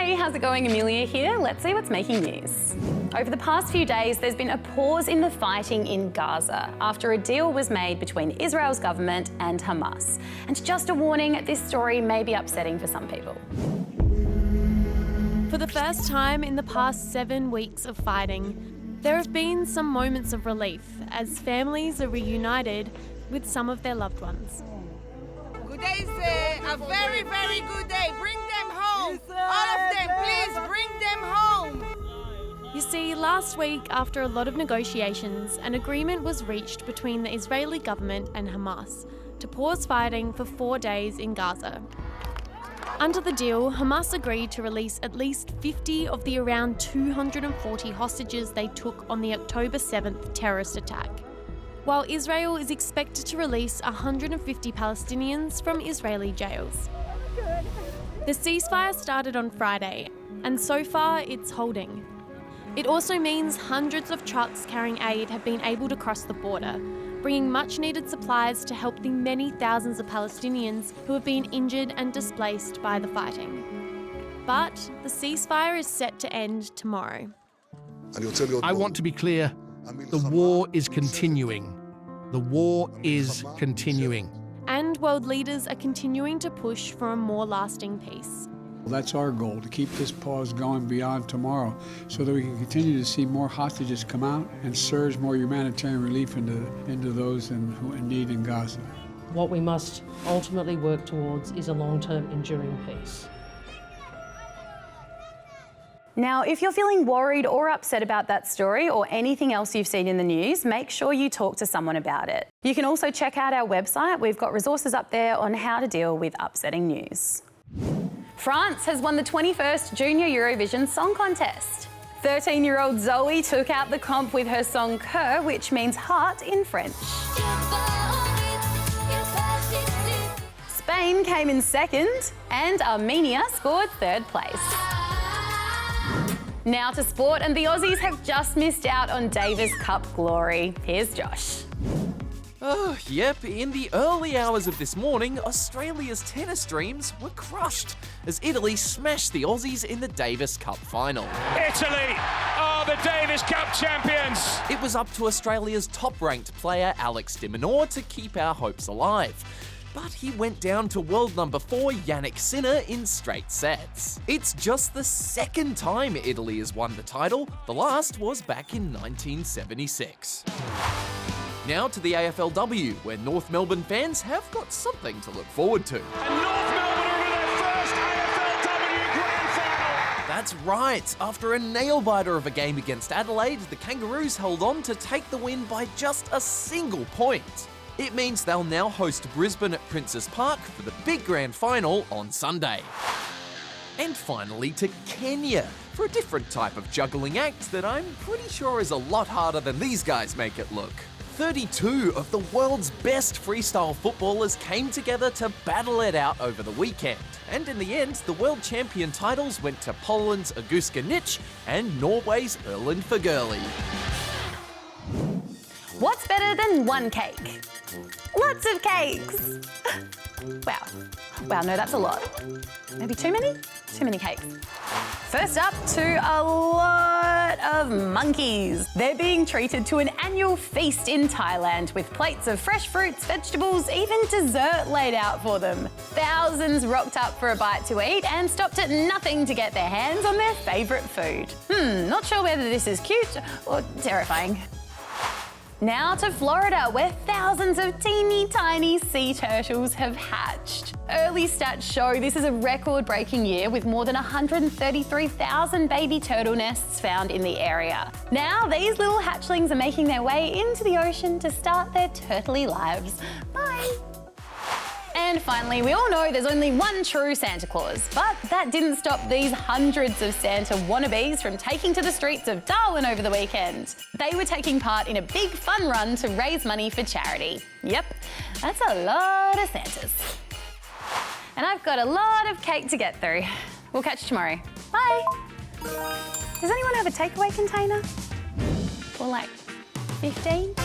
Hey, how's it going? Amelia here. Let's see what's making news. Over the past few days, there's been a pause in the fighting in Gaza after a deal was made between Israel's government and Hamas. And just a warning, this story may be upsetting for some people. For the first time in the past 7 weeks of fighting, there have been some moments of relief as families are reunited with some of their loved ones. Good day, sir. A very, very good day. Bring them home. All of them, please bring them home. You see, last week, after a lot of negotiations, an agreement was reached between the Israeli government and Hamas to pause fighting for 4 days in Gaza. Under the deal, Hamas agreed to release at least 50 of the around 240 hostages they took on the October 7th terrorist attack, while Israel is expected to release 150 Palestinians from Israeli jails. The ceasefire started on Friday, and so far it's holding. It also means hundreds of trucks carrying aid have been able to cross the border, bringing much-needed supplies to help the many thousands of Palestinians who have been injured and displaced by the fighting. But the ceasefire is set to end tomorrow. I want to be clear. The war is continuing. The war is continuing. And world leaders are continuing to push for a more lasting peace. That's our goal, to keep this pause going beyond tomorrow so that we can continue to see more hostages come out and surge more humanitarian relief into those who are in need in Gaza. What we must ultimately work towards is a long-term enduring peace. Now, if you're feeling worried or upset about that story or anything else you've seen in the news, make sure you talk to someone about it. You can also check out our website. We've got resources up there on how to deal with upsetting news. France has won the 21st Junior Eurovision Song Contest. 13-year-old Zoe took out the comp with her song Coeur, which means heart in French. Spain came in second and Armenia scored third place. Now to sport, and the Aussies have just missed out on Davis Cup glory. Here's Josh. Oh, yep, in the early hours of this morning, Australia's tennis dreams were crushed as Italy smashed the Aussies in the Davis Cup final. Italy are the Davis Cup champions! It was up to Australia's top-ranked player Alex De Minaur to keep our hopes alive. But he went down to world number 4 Jannik Sinner in straight sets. It's just the second time Italy has won the title. The last was back in 1976. Now to the AFLW, where North Melbourne fans have got something to look forward to. And North Melbourne are in their first AFLW Grand Final! That's right. After a nail-biter of a game against Adelaide, the Kangaroos held on to take the win by just a single point. It means they'll now host Brisbane at Princes Park for the big grand final on Sunday. And finally to Kenya, for a different type of juggling act that I'm pretty sure is a lot harder than these guys make it look. 32 of the world's best freestyle footballers came together to battle it out over the weekend. And in the end, the world champion titles went to Poland's Augusta Nitsch and Norway's Erlend Fagerli. What's better than one cake? Lots of cakes. Wow, no, that's a lot. Maybe too many? Too many cakes. First up, to a lot of monkeys. They're being treated to an annual feast in Thailand with plates of fresh fruits, vegetables, even dessert laid out for them. Thousands rocked up for a bite to eat and stopped at nothing to get their hands on their favourite food. Not sure whether this is cute or terrifying. Now to Florida, where thousands of teeny tiny sea turtles have hatched. Early stats show this is a record-breaking year with more than 133,000 baby turtle nests found in the area. Now these little hatchlings are making their way into the ocean to start their turtly lives. Bye! And finally, we all know there's only one true Santa Claus, but that didn't stop these hundreds of Santa wannabes from taking to the streets of Darwin over the weekend. They were taking part in a big fun run to raise money for charity. Yep, that's a lot of Santas. And I've got a lot of cake to get through. We'll catch you tomorrow. Bye. Does anyone have a takeaway container? Or like 15?